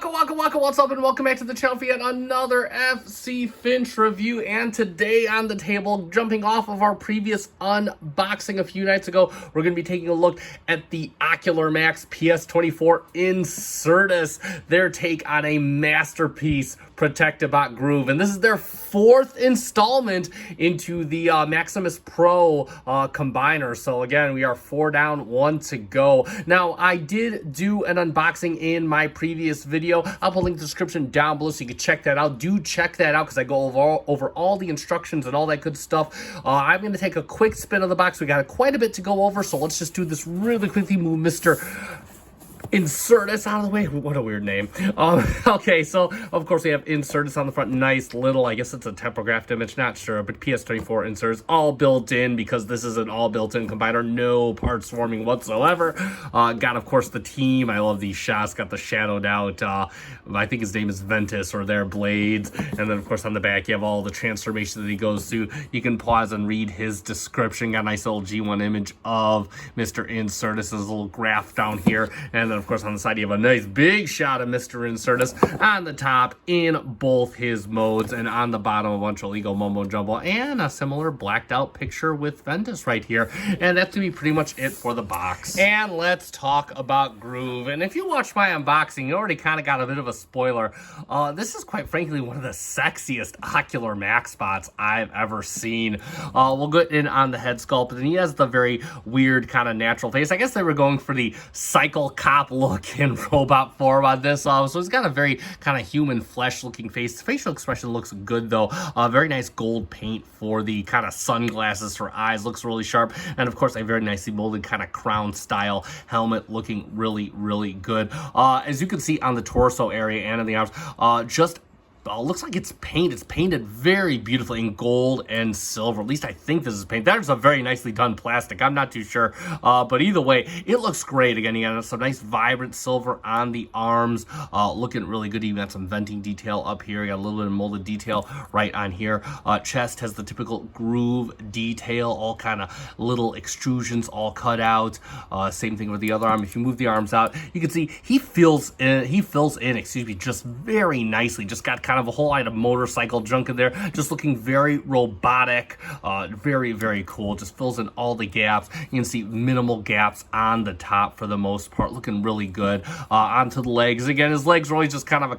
Waka, what's up, and welcome back to the channel for yet another FC Finch review. And today on the table, jumping off of our previous unboxing a few nights ago, we're going to be taking a look at the Ocular Max PS-24 Incertus, their take on a masterpiece Protectobot Groove. And this is their fourth installment into the Maximus Pro combiner. So again, we are 4 down, 1 to go. Now, I did do an unboxing in my previous video. I'll put a link in the description down below so you can check that out. Do check that out because I go over all the instructions and all that good stuff. I'm going to take a quick spin of the box. We got quite a bit to go over, so let's just do this really quickly. Move Mr. Incertus out of the way. What a weird name. Okay, so of course we have Incertus on the front. Nice little, I guess it's a typographed image, not sure, but PS-24 Incertus, all built in because this is an all built-in combiner, no parts swarming whatsoever. Got, of course, the team. I love these shots. Got the shadowed out, I think his name is Ventus, or their blades. And then, of course, on the back, you have all the transformation that he goes through. You can pause and read his description. Got a nice little G1 image of Mr. Incertus, his little graph down here. And then, of course, on the side, you have a nice big shot of Mr. Incertus on the top in both his modes, and on the bottom, a bunch of legal mumbo jumbo and a similar blacked out picture with Ventus right here. And that's gonna be pretty much it for the box. And let's talk about Groove. And if you watched my unboxing, you already kind of got a bit of a spoiler. This is quite frankly one of the sexiest Ocular Max spots I've ever seen. We'll get in on the head sculpt, and he has the very weird kind of natural face. I guess they were going for the cycle cop look in robot form on this, so he's got a very kind of human flesh looking face. The facial expression looks good though. Very nice gold paint for the kind of sunglasses for eyes, looks really sharp. And of course a very nicely molded kind of crown style helmet, looking really good. As you can see on the torso area and in the arms, just looks like it's paint. It's painted very beautifully in gold and silver. At least I think this is paint. That is a very nicely done plastic. I'm not too sure. But either way, it looks great. Again, you got some nice vibrant silver on the arms. Looking really good. You got some venting detail up here. You got a little bit of molded detail right on here. Chest has the typical groove detail, all kind of little extrusions all cut out. Same thing with the other arm. If you move the arms out, you can see he fills in, excuse me, just very nicely. Just got kind of a whole lot of motorcycle junk in there, just looking very robotic, very cool. Just fills in all the gaps. You can see minimal gaps on the top for the most part, looking really good. Onto the legs, again, his legs are always just kind of a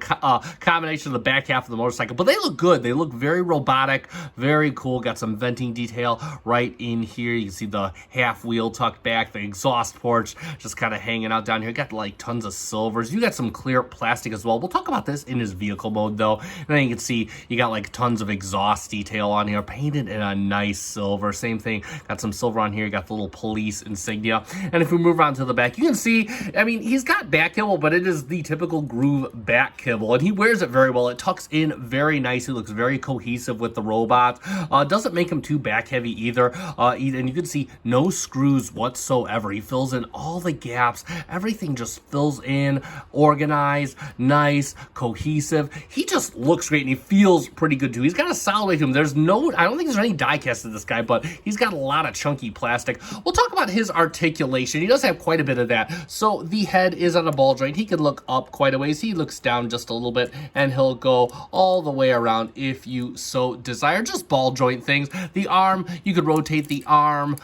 combination of the back half of the motorcycle, but they look good. They look very robotic, very cool. Got some venting detail right in here. You can see the half wheel tucked back, the exhaust ports just kind of hanging out down here. Got like tons of silvers. You got some clear plastic as well. We'll talk about this in his vehicle mode though. And then you can see you got like tons of exhaust detail on here, painted in a nice silver. Same thing, got some silver on here. You got the little police insignia. And if we move around to the back, you can see, I mean, he's got back kibble, but it is the typical Groove back kibble, and he wears it very well. It tucks in very nicely, looks very cohesive with the robot. Doesn't make him too back heavy either. And you can see no screws whatsoever. He fills in all the gaps. Everything just fills in, organized, nice, cohesive. He just looks great, and he feels pretty good too. He's got a solid weight to him. There's no, I don't think there's any die cast in this guy, but he's got a lot of chunky plastic. We'll talk about his articulation. He does have quite a bit of that. So the head is on a ball joint. He can look up quite a ways. He looks down just a little bit, and he'll go all the way around if you so desire. Just ball joint things. The arm, you could rotate the arm,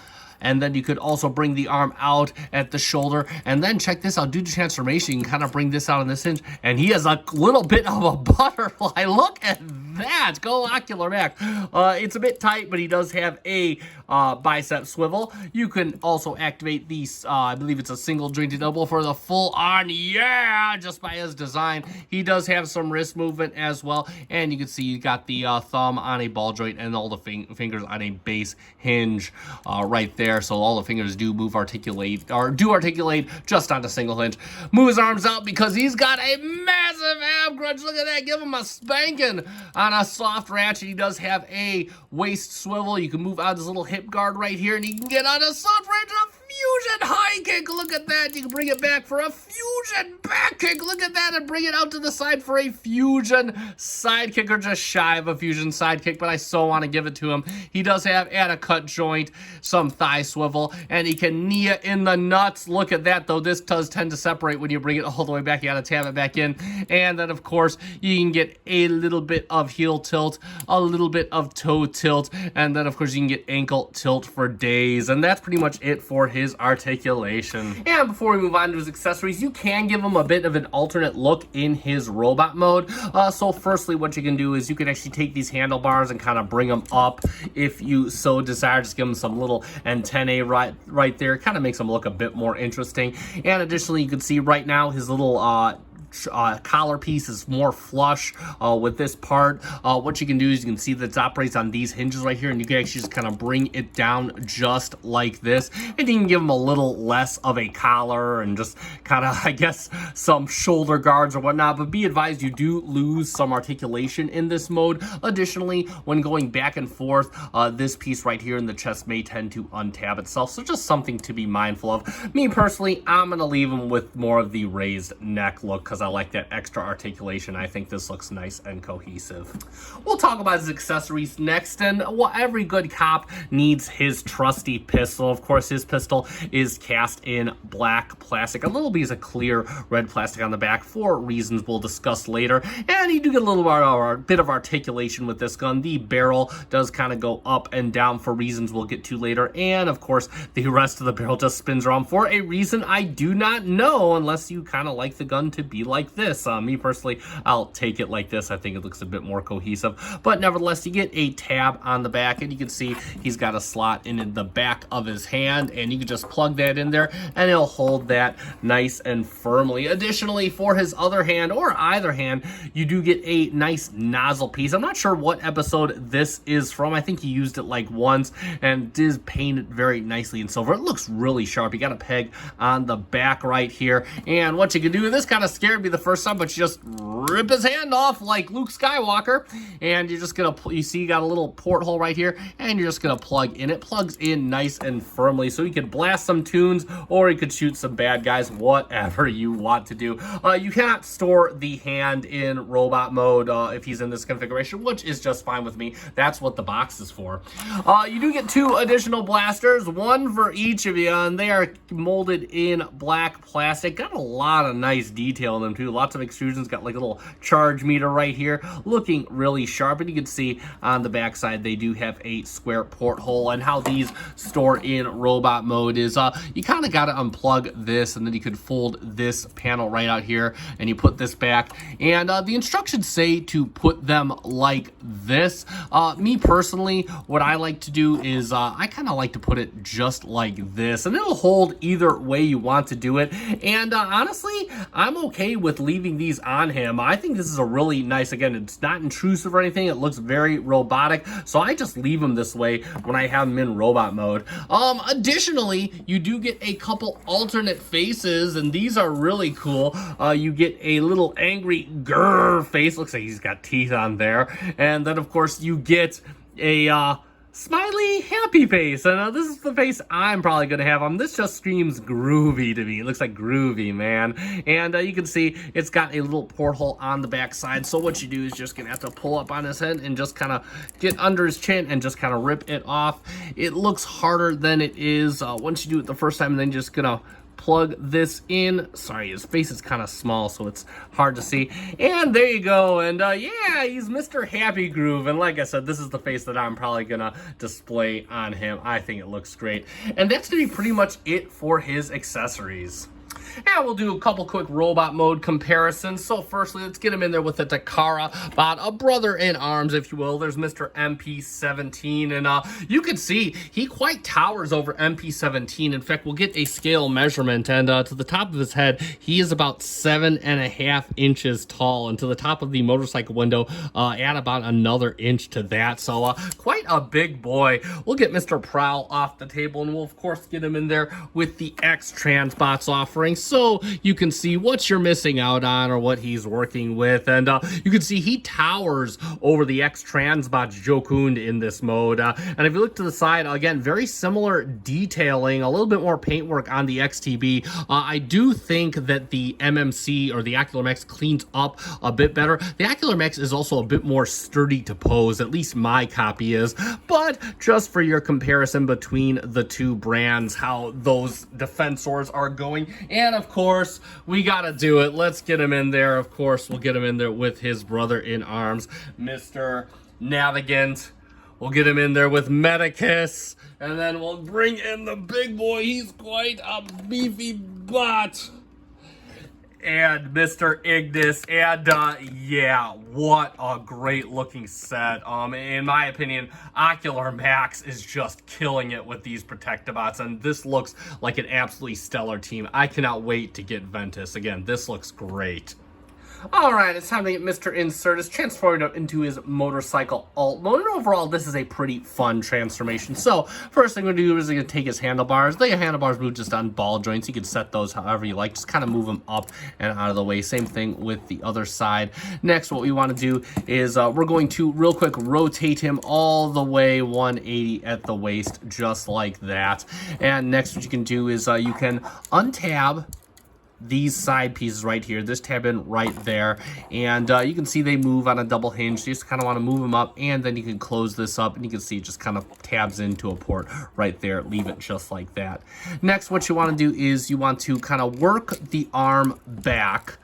and then you could also bring the arm out at the shoulder. And then check this out, due to transformation, you can kind of bring this out on this hinge, and he has a little bit of a butterfly. Look at that. Go Ocular Max. It's a bit tight, but he does have a bicep swivel. You can also activate these, I believe it's a single jointed elbow for the full on. Yeah, just by his design. He does have some wrist movement as well. And you can see you got the thumb on a ball joint and all the fingers on a base hinge right there. So all the fingers do articulate just on a single hinge. Move his arms out because he's got a massive ab crunch. Look at that. Give him a spanking on a soft ratchet. He does have a waist swivel. You can move out his little hip guard right here, and he can get on a soft ratchet. A fusion high kick. Look at that. You can bring it back for a fusion back kick. Look at that, and bring it out to the side for a fusion side kick, or just shy of a fusion side kick, but I so want to give it to him. He does have at a cut joint, some thigh swivel, and he can knee it in the nuts. Look at that, though. This does tend to separate when you bring it all the way back. You got to tab it back in. And then, of course, you can get a little bit of heel tilt, a little bit of toe tilt, and then, of course, you can get ankle tilt for days. And that's pretty much it for his articulation. And before we move on to his accessories, you can give him a bit of an alternate look in his robot mode. So firstly, what you can do is you can actually take these handlebars and kind of bring them up if you so desire. Just give him some little antennae right there. Kind of makes him look a bit more interesting. And additionally, you can see right now his little collar piece is more flush with this part. What you can do is you can see that it operates on these hinges right here, and you can actually just kind of bring it down just like this, and you can give them a little less of a collar and just kind of, I guess, some shoulder guards or whatnot. But be advised, you do lose some articulation in this mode. Additionally, when going back and forth, this piece right here in the chest may tend to untab itself, so just something to be mindful of. Me personally, I'm gonna leave him with more of the raised neck look because I like that extra articulation. I think this looks nice and cohesive. We'll talk about his accessories next, and well, every good cop needs his trusty pistol. Of course, his pistol is cast in black plastic, a little piece of clear red plastic on the back for reasons we'll discuss later, and you do get a little bit of articulation with this gun. The barrel does kind of go up and down for reasons we'll get to later, and of course, the rest of the barrel just spins around for a reason I do not know, unless you kind of like the gun to be like this. Me personally, I'll take it like this. I think it looks a bit more cohesive, but nevertheless, you get a tab on the back, and you can see he's got a slot in the back of his hand, and you can just plug that in there, and it'll hold that nice and firmly. Additionally, for his other hand, or either hand, you do get a nice nozzle piece. I'm not sure what episode this is from. I think he used it like once, and it is painted very nicely in silver. It looks really sharp. You got a peg on the back right here, and what you can do, this kind of scared me the first time, but you just rip his hand off like Luke Skywalker, and you're just gonna, you see you got a little porthole right here, and you're just gonna plug in. It plugs in nice and firmly, so you can blast some tunes, or you could shoot some bad guys, whatever you want to do. You cannot store the hand in robot mode if he's in this configuration, which is just fine with me. That's what the box is for. You do get 2 additional blasters, one for each of you, and they are molded in black plastic. Got a lot of nice detail in them too. Lots of extrusions. Got like a little charge meter right here, looking really sharp. And you can see on the back side they do have a square porthole. And how these store in robot mode is you kind of got to unplug this, and then you could fold this panel right out here, and you put this back. And the instructions say to put them like this. Me personally, what I like to do is I kind of like to put it just like this, and it'll hold either way you want to do it. And honestly, I'm okay with leaving these on him. I think this is a really nice, again, it's not intrusive or anything. It looks very robotic, so I just leave him this way when I have him in robot mode. Additionally, you do get a couple alternate faces, and these are really cool. You get a little angry grrr face. Looks like he's got teeth on there. And then, of course, you get a smiley happy face, and this is the face I'm probably gonna have on. This just screams groovy to me. It looks like groovy, man. And you can see it's got a little porthole on the back side, so what you do is just gonna have to pull up on his head and just kind of get under his chin and just kind of rip it off. It looks harder than it is once you do it the first time, and then just gonna plug this in. Sorry, his face is kind of small, so it's hard to see. And there you go. And yeah, he's Mr. Happy Groove. And like I said, this is the face that I'm probably gonna display on him. I think it looks great. And that's gonna be pretty much it for his accessories. And we'll do a couple quick robot mode comparisons. So firstly, let's get him in there with the Takara bot, a brother in arms, if you will. There's Mr. MP17, and you can see he quite towers over MP17. In fact, we'll get a scale measurement, and to the top of his head, he is about 7.5 inches tall, and to the top of the motorcycle window, add about another inch to that. So quite a big boy. We'll get Mr. Prowl off the table, and we'll of course get him in there with the X-Trans bots off. offering so you can see what you're missing out on or what he's working with. And you can see he towers over the X-Transbot Jokund in this mode. And if you look to the side, again, very similar detailing, a little bit more paintwork on the XTB. I do think that the MMC or the Ocular Max cleans up a bit better. The Ocular Max is also a bit more sturdy to pose, at least my copy is. But just for your comparison between the two brands, how those defensors are going. And of course, we gotta do it. Let's get him in there. Of course, we'll get him in there with his brother in arms, Mr. Navigant. We'll get him in there with Medicus, and then we'll bring in the big boy. He's quite a beefy bot. And Mr. Ignis, and yeah, what a great looking set. In my opinion, Ocular Max is just killing it with these Protectobots, and this looks like an absolutely stellar team. I cannot wait to get Ventus. Again, this looks great. Alright, it's time to get Mr. Incertus transformed up into his motorcycle alt mode. And overall, this is a pretty fun transformation. So, first thing we're going to do is we're going to take his handlebars. The handlebars move just on ball joints. You can set those however you like. Just kind of move them up and out of the way. Same thing with the other side. Next, what we want to do is we're going to real quick rotate him all the way 180 at the waist, just like that. And next, what you can do is you can untab these side pieces right here, this tab in right there, and you can see they move on a double hinge. So you just kind of want to move them up, and then you can close this up, and you can see it just kind of tabs into a port right there. Leave it just like that. Next, what you want to do is you want to kind of work the arm back.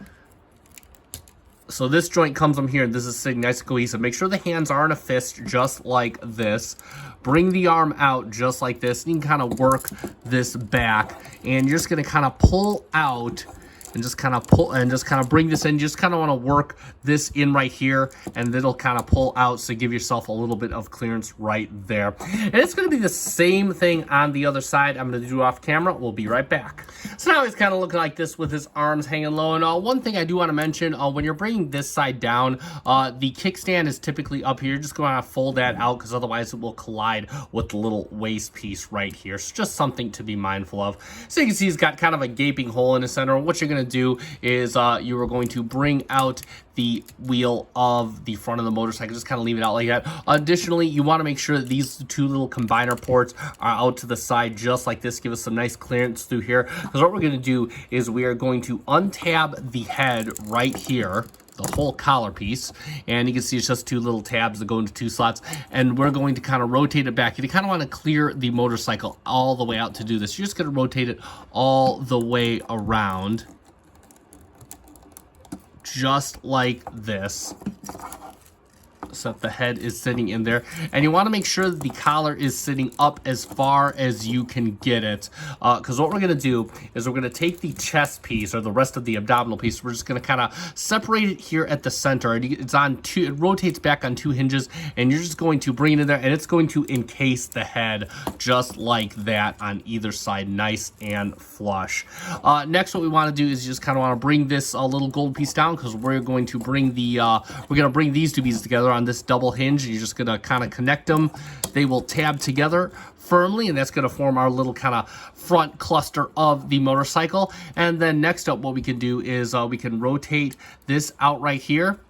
So this joint comes from here, and this is sitting nice and cohesive. Make sure the hands are in a fist, just like this. Bring the arm out just like this, and you can kind of work this back, and you're just going to kind of pull out and just kind of pull and just kind of bring this in. You just kind of want to work this in right here, and it'll kind of pull out, so give yourself a little bit of clearance right there. And it's going to be the same thing on the other side. I'm going to do off camera. We'll be right back. So now he's kind of looking like this with his arms hanging low. And one thing I do want to mention, when you're bringing this side down, the kickstand is typically up here. You're just going to fold that out, because otherwise it will collide with the little waist piece right here. So just something to be mindful of. So you can see he's got kind of a gaping hole in the center. What you're going to do is you are going to bring out the wheel of the front of the motorcycle. Just kind of leave it out like that. Additionally, you want to make sure that these two little combiner ports are out to the side just like this. Give us some nice clearance through here, because what we're going to do is we are going to untab the head right here, the whole collar piece, and you can see it's just two little tabs that go into two slots, and we're going to kind of rotate it back. You kind of want to clear the motorcycle all the way out to do this. You're just going to rotate it all the way around, just like this, so that the head is sitting in there. And you want to make sure that the collar is sitting up as far as you can get it, because what we're going to do is we're going to take the chest piece, or the rest of the abdominal piece, we're just going to kind of separate it here at the center. It's on two, it rotates back on two hinges, and you're just going to bring it in there, and it's going to encase the head just like that on either side, nice and flush. Next, what we want to do is you just kind of want to bring this little gold piece down, because we're going to bring the these two pieces together on this double hinge, and you're just going to kind of connect them. They will tab together firmly, and that's going to form our little kind of front cluster of the motorcycle. And then next up, what we can do is we can rotate this out right here,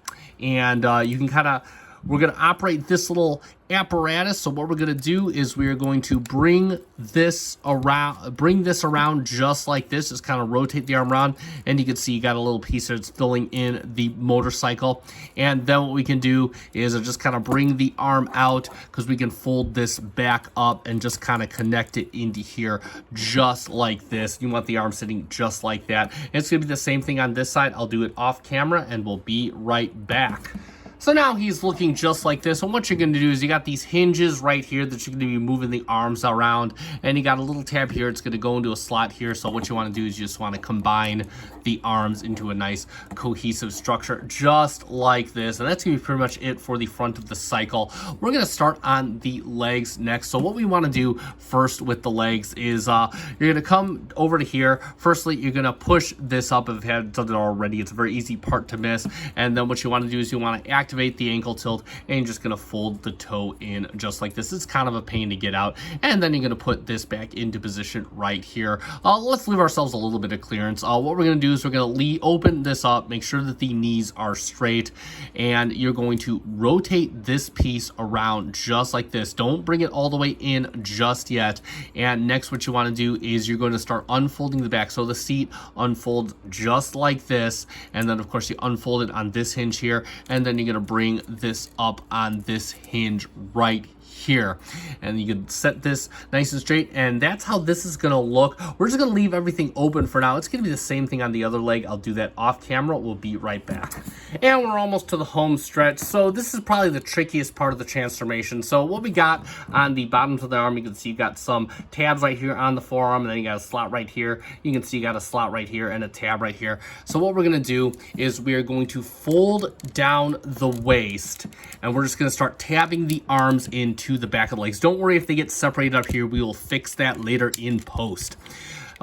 and you can kind of, we're going to operate this little apparatus. So what we're going to do is we are going to bring this around just like this. Just kind of rotate the arm around, and you can see you got a little piece that's filling in the motorcycle. And then what we can do is just kind of bring the arm out, because we can fold this back up and just kind of connect it into here just like this. You want the arm sitting just like that. And it's going to be the same thing on this side. I'll do it off camera, and we'll be right back. So now he's looking just like this. And what you're going to do is you got these hinges right here that you're going to be moving the arms around. And you got a little tab here. It's going to go into a slot here. So what you want to do is you just want to combine the arms into a nice cohesive structure just like this. And that's going to be pretty much it for the front of the cycle. We're going to start on the legs next. So what we want to do first with the legs is you're going to come over to here. Firstly, you're going to push this up if you haven't done it already. It's a very easy part to miss. And then what you want to do is you want to activate activate the ankle tilt, and you're just going to fold the toe in just like this. It's kind of a pain to get out, and then you're going to put this back into position right here. Let's leave ourselves a little bit of clearance. What we're going to do is we're going to open this up, make sure that the knees are straight, and you're going to rotate this piece around just like this. Don't bring it all the way in just yet. And next, what you want to do is you're going to start unfolding the back. So the seat unfolds just like this, and then of course you unfold it on this hinge here, and then you're going to bring this up on this hinge right here, and you can set this nice and straight, and that's how this is going to look. We're just going to leave everything open for now. It's going to be the same thing on the other leg. I'll do that off camera. We'll be right back. And we're almost to the home stretch. So this is probably the trickiest part of the transformation. So what we got on the bottom of the arm, you can see you got some tabs right here on the forearm, and then you got a slot right here. You can see you got a slot right here and a tab right here. So what we're going to do is we are going to fold down the waist, and we're just going to start tabbing the arms into the back of the legs. Don't worry if they get separated up here. We will fix that later in post.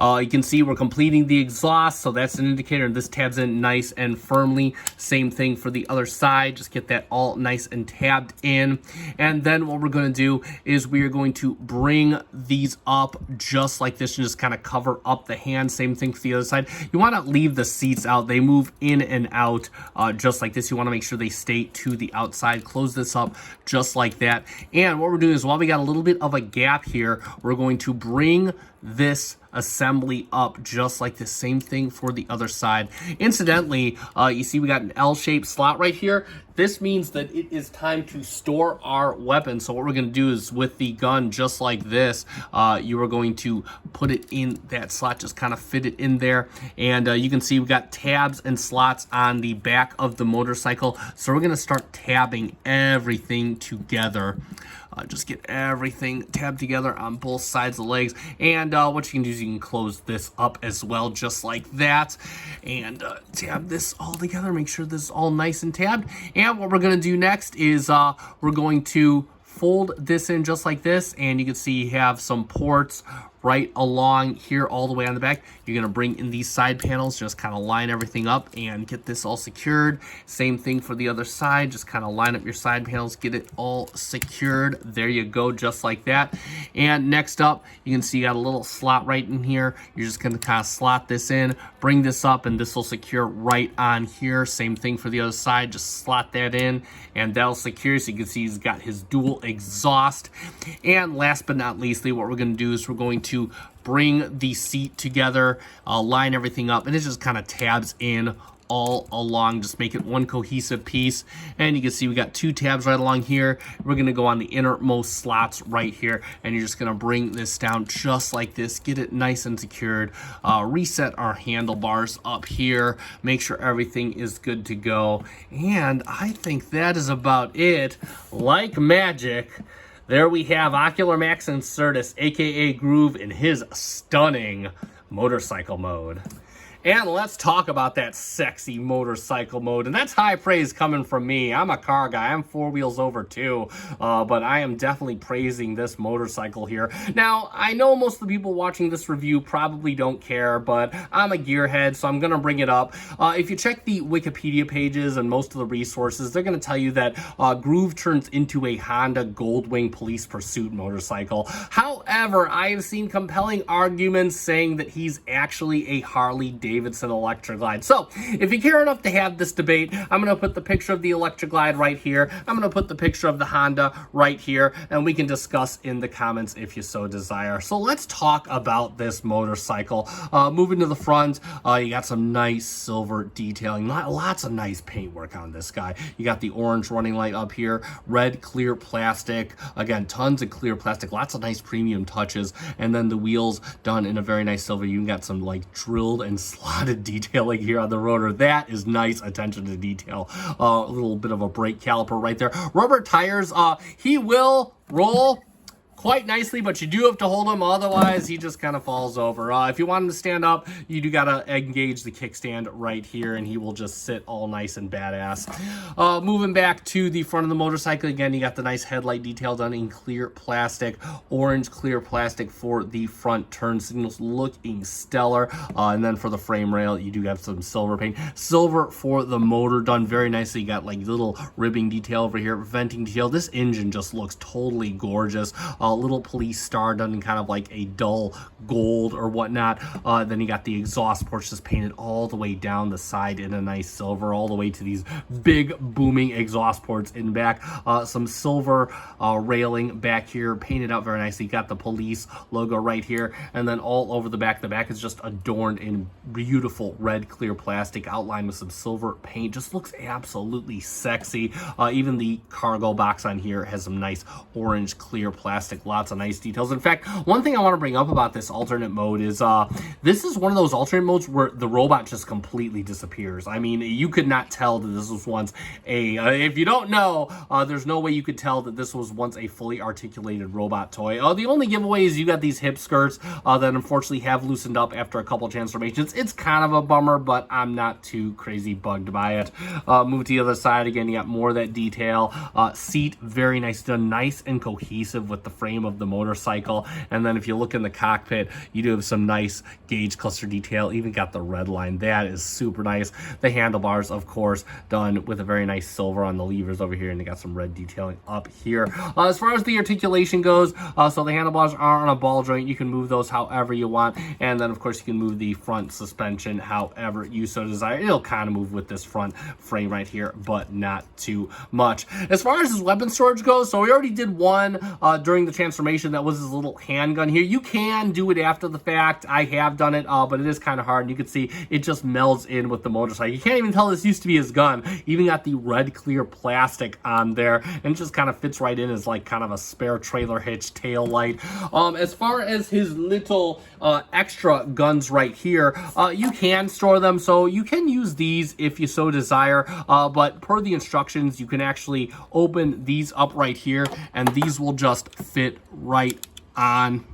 You can see we're completing the exhaust, so that's an indicator, and this tabs in nice and firmly. Same thing for the other side. Just get that all nice and tabbed in. And then what we're going to do is we are going to bring these up just like this and just kind of cover up the hand. Same thing for the other side. You want to leave the seats out. They move in and out just like this. You want to make sure they stay to the outside. Close this up just like that. And what we're doing is while we got a little bit of a gap here, we're going to bring this assembly up just like the same thing for the other side. Incidentally, you see we got an L-shaped slot right here. This means that it is time to store our weapon. So what we're going to do is with the gun just like this, you are going to put it in that slot, just kind of fit it in there. And you can see we got tabs and slots on the back of the motorcycle. So we're going to start tabbing everything together. Just get everything tabbed together on both sides of the legs. And what you can do is you can close this up as well, just like that. And tab this all together. Make sure this is all nice and tabbed. And what we're going to do next is we're going to fold this in just like this. And you can see you have some ports right along here all the way on the back. You're going to bring in these side panels, just kind of line everything up and get this all secured. Same thing for the other side, just kind of line up your side panels, get it all secured. There you go, just like that. And next up, you can see you got a little slot right in here. You're just going to kind of slot this in, bring this up, and this will secure right on here. Same thing for the other side, just slot that in, and that'll secure. So you can see he's got his dual exhaust. And last but not leastly, what we're going to do is we're going to bring the seat together, line everything up, and it just kind of tabs in all along. Just make it one cohesive piece. And you can see we got two tabs right along here. We're going to go on the innermost slots right here, and you're just going to bring this down just like this, get it nice and secured, reset our handlebars up here, make sure everything is good to go. And I think that is about it. Like magic, there we have Ocular Max Incertus, aka Groove, in his stunning motorcycle mode. And let's talk about that sexy motorcycle mode. And that's high praise coming from me. I'm a car guy. I'm four wheels over too. But I am definitely praising this motorcycle here. Now, I know most of the people watching this review probably don't care, but I'm a gearhead, so I'm going to bring it up. If you check the Wikipedia pages and most of the resources, they're going to tell you that Groove turns into a Honda Goldwing police pursuit motorcycle. However, I have seen compelling arguments saying that he's actually a Harley Davidson Electra Glide. So, if you care enough to have this debate, I'm going to put the picture of the Electra Glide right here. I'm going to put the picture of the Honda right here, and we can discuss in the comments if you so desire. So, let's talk about this motorcycle. Moving to the front, you got some nice silver detailing. Lots of nice paintwork on this guy. You got the orange running light up here, red clear plastic. Again, tons of clear plastic. Lots of nice premium touches. And then the wheels done in a very nice silver. You got some like drilled and slotted detailing here on the rotor. That is nice attention to detail. A little bit of a brake caliper right there. Rubber tires. He will roll quite nicely, but you do have to hold him, otherwise he just kind of falls over. If you want him to stand up, you do gotta engage the kickstand right here, and he will just sit all nice and badass. Moving back to the front of the motorcycle, again, you got the nice headlight detail done in clear plastic, orange clear plastic for the front turn signals, looking stellar. And then for the frame rail, you do have some silver paint. Silver for the motor, done very nicely. You got like little ribbing detail over here, venting detail. This engine just looks totally gorgeous. Little police star done in kind of like a dull gold or whatnot. Then you got the exhaust ports just painted all the way down the side in a nice silver, all the way to these big booming exhaust ports in back. Some silver railing back here, painted out very nicely. You got the police logo right here, and then all over the back. The back is just adorned in beautiful red clear plastic, outlined with some silver paint. Just looks absolutely sexy. Even the cargo box on here has some nice orange clear plastic. Lots of nice details. In fact, one thing I want to bring up about this alternate mode is this is one of those alternate modes where the robot just completely disappears. I mean, you could not tell that this was once if you don't know, there's no way you could tell that this was once a fully articulated robot toy. The only giveaway is you got these hip skirts that unfortunately have loosened up after a couple transformations. It's kind of a bummer, but I'm not too crazy bugged by it. Move to the other side. Again, you got more of that detail. Seat, very nice, done nice and cohesive with the frame of the motorcycle. And then if you look in the cockpit, you do have some nice gauge cluster detail. Even got the red line. That is super nice. The handlebars, of course, done with a very nice silver on the levers over here, and they got some red detailing up here. As far as the articulation goes, so the handlebars are on a ball joint. You can move those however you want, and then of course you can move the front suspension however you so desire. It'll kind of move with this front frame right here, but not too much. As far as his weapon storage goes, so we already did one during the transformation. That was his little handgun here. You can do it after the fact. I have done it, but it is kind of hard, and you can see it just melds in with the motorcycle. You can't even tell this used to be his gun. Even got the red clear plastic on there, and it just kind of fits right in as like kind of a spare trailer hitch tail light. As far as his little extra guns right here, you can store them, so you can use these if you so desire, but per the instructions, you can actually open these up right here, and these will just fit right on.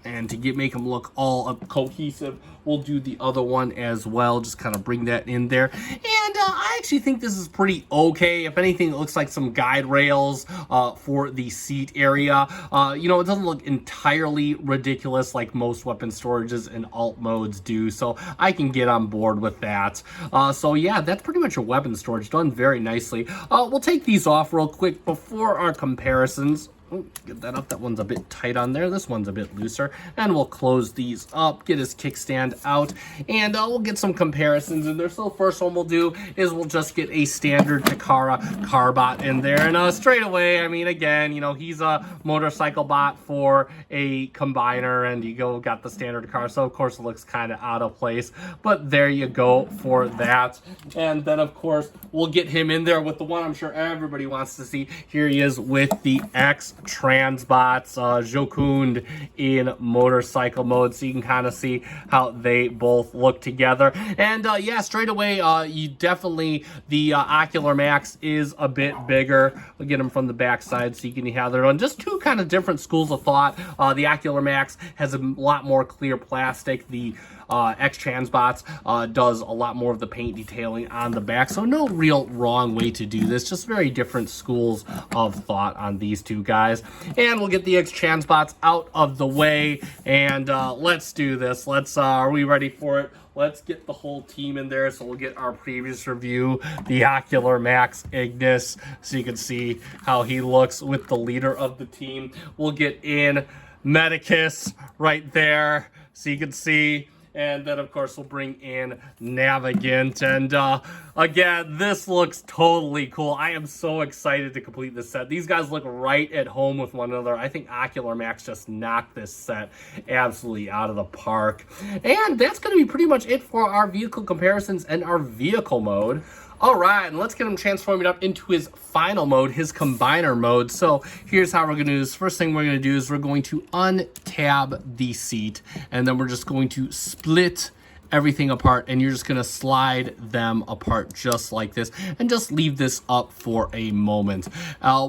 And to make them look all cohesive, we'll do the other one as well. Just kind of bring that in there. And I actually think this is pretty okay. If anything, it looks like some guide rails for the seat area. You know, it doesn't look entirely ridiculous like most weapon storages and alt modes do. So I can get on board with that. So yeah, that's pretty much your weapon storage done very nicely. We'll take these off real quick before our comparisons. Get that up. That one's a bit tight on there. This one's a bit looser. And we'll close these up, get his kickstand out, and we'll get some comparisons in there. So the first one we'll do is we'll just get a standard Takara car bot in there. And straight away, I mean, again, you know, he's a motorcycle bot for a combiner, and you got the standard car. So of course it looks kind of out of place, but there you go for that. And then of course we'll get him in there with the one I'm sure everybody wants to see. Here he is with the X Transbots, Jokund in motorcycle mode, so you can kind of see how they both look together. And yeah, straight away, you definitely, the Ocular Max is a bit bigger. We'll get them from the back side so you can have their own. Just two kind of different schools of thought. The Ocular Max has a lot more clear plastic. The X Transbots does a lot more of the paint detailing on the back, so no real wrong way to do this, just very different schools of thought on these two guys. And we'll get the X Transbots out of the way, and let's do this. Are we ready for it? Let's get the whole team in there. So we'll get our previous review, the Ocular Max Ignis, so you can see how he looks with the leader of the team. We'll get in Medicus right there, so you can see. And then, of course, we'll bring in Navigant. And again, this looks totally cool. I am so excited to complete this set. These guys look right at home with one another. I think Ocular Max just knocked this set absolutely out of the park. And that's going to be pretty much it for our vehicle comparisons and our vehicle mode. All right, and let's get him transforming up into his final mode, his combiner mode. So here's how we're going to do this. First thing we're going to do is we're going to untab the seat, and then we're just going to split everything apart, and you're just going to slide them apart just like this and just leave this up for a moment.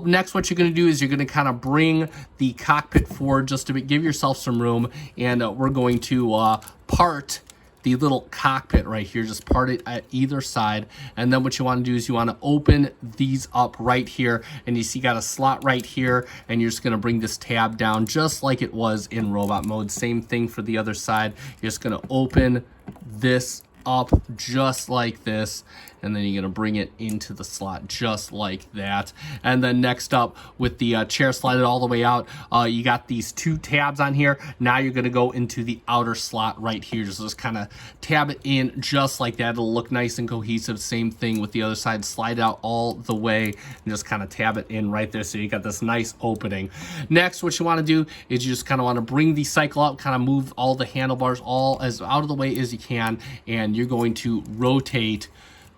Next, what you're going to do is you're going to kind of bring the cockpit forward just to give yourself some room, and we're going to part the little cockpit right here, just part it at either side. And then what you want to do is you want to open these up right here, and you see got a slot right here, and you're just going to bring this tab down just like it was in robot mode. Same thing for the other side. You're just going to open this up just like this, and then you're going to bring it into the slot just like that. And then next up, with the chair slided all the way out, you got these two tabs on here. Now you're going to go into the outer slot right here. Just kind of tab it in just like that. It'll look nice and cohesive. Same thing with the other side. Slide out all the way and just kind of tab it in right there, so you got this nice opening. Next, what you want to do is you just kind of want to bring the cycle out, kind of move all the handlebars all as out of the way as you can, and you're going to rotate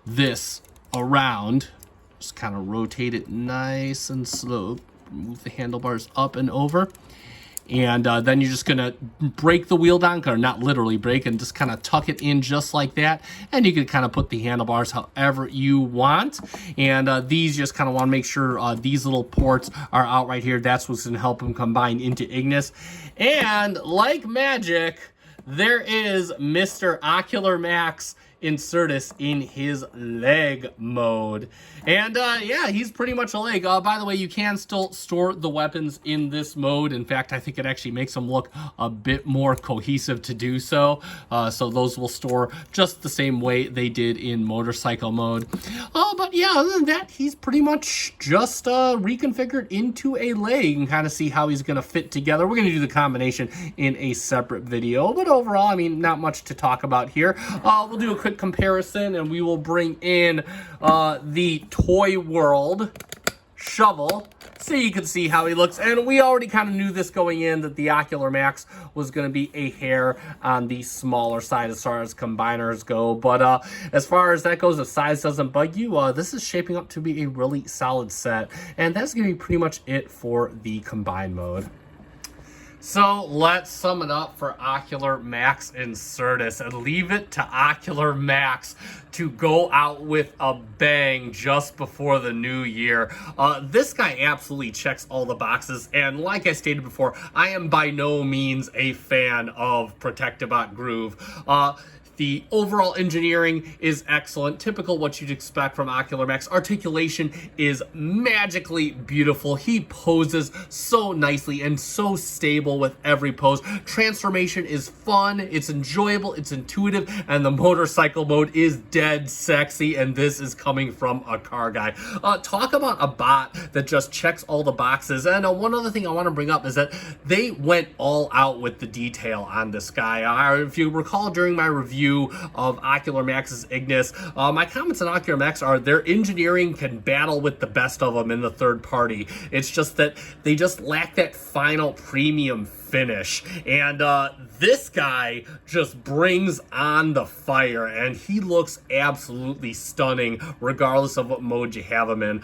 this around. Just kind of rotate it nice and slow. Move the handlebars up and over. And then you're just going to break the wheel down, or not literally break, and just kind of tuck it in just like that. And you can kind of put the handlebars however you want. And these just kind of want to make sure these little ports are out right here. That's what's going to help them combine into Ignis. And like magic, there is Mr. Ocular Max Incertus in his leg mode. And yeah, he's pretty much a leg. By the way, you can still store the weapons in this mode. In fact, I think it actually makes them look a bit more cohesive to do so. So those will store just the same way they did in motorcycle mode. But yeah, other than that, he's pretty much just reconfigured into a leg. You can kind of see how he's going to fit together. We're going to do the combination in a separate video. But overall, I mean, not much to talk about here. We'll do a quick comparison, and we will bring in the Toy World shovel so you can see how he looks. And we already kind of knew this going in, that the Ocular Max was going to be a hair on the smaller side as far as combiners go. But as far as that goes, if size doesn't bug you, this is shaping up to be a really solid set. And that's going to be pretty much it for the combine mode. So let's sum it up for Ocular Max Incertus, and leave it to Ocular Max to go out with a bang just before the new year. This guy absolutely checks all the boxes, and like I stated before, I am by no means a fan of Protectobot Groove. The overall engineering is excellent, typical what you'd expect from Ocular Max. Articulation is magically beautiful. He poses so nicely and so stable with every pose. Transformation is fun, it's enjoyable, it's intuitive, and the motorcycle mode is dead sexy, and this is coming from a car guy. Talk about a bot that just checks all the boxes. And one other thing I want to bring up is that they went all out with the detail on this guy. If you recall, during my review of Ocular Max's Ignis, my comments on Ocular Max are their engineering can battle with the best of them in the third party. It's just that they just lack that final premium finish, and this guy just brings on the fire, and he looks absolutely stunning regardless of what mode you have him in.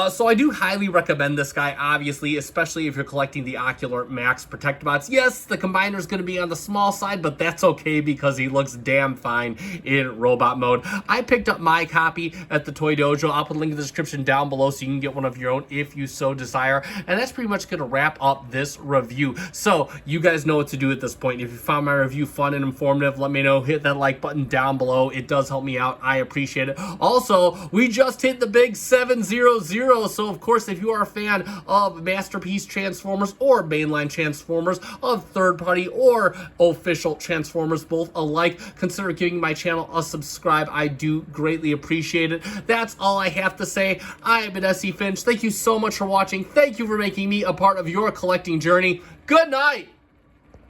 So I do highly recommend this guy, obviously, especially if you're collecting the Ocular Max Protectobots. Yes, the combiner is going to be on the small side, but that's okay because he looks damn fine in robot mode. I picked up my copy at the Toy Dojo. I'll put a link in the description down below so you can get one of your own if you so desire. And that's pretty much going to wrap up this review. So you guys know what to do at this point. If you found my review fun and informative, let me know. Hit that like button down below. It does help me out. I appreciate it. Also, we just hit the big 700. So of course, if you are a fan of Masterpiece Transformers or mainline Transformers, of third party or official Transformers, both alike, consider giving my channel a subscribe. I do greatly appreciate it. That's all I have to say. I have been SC Finch. Thank you so much for watching. Thank you for making me a part of your collecting journey. Good night.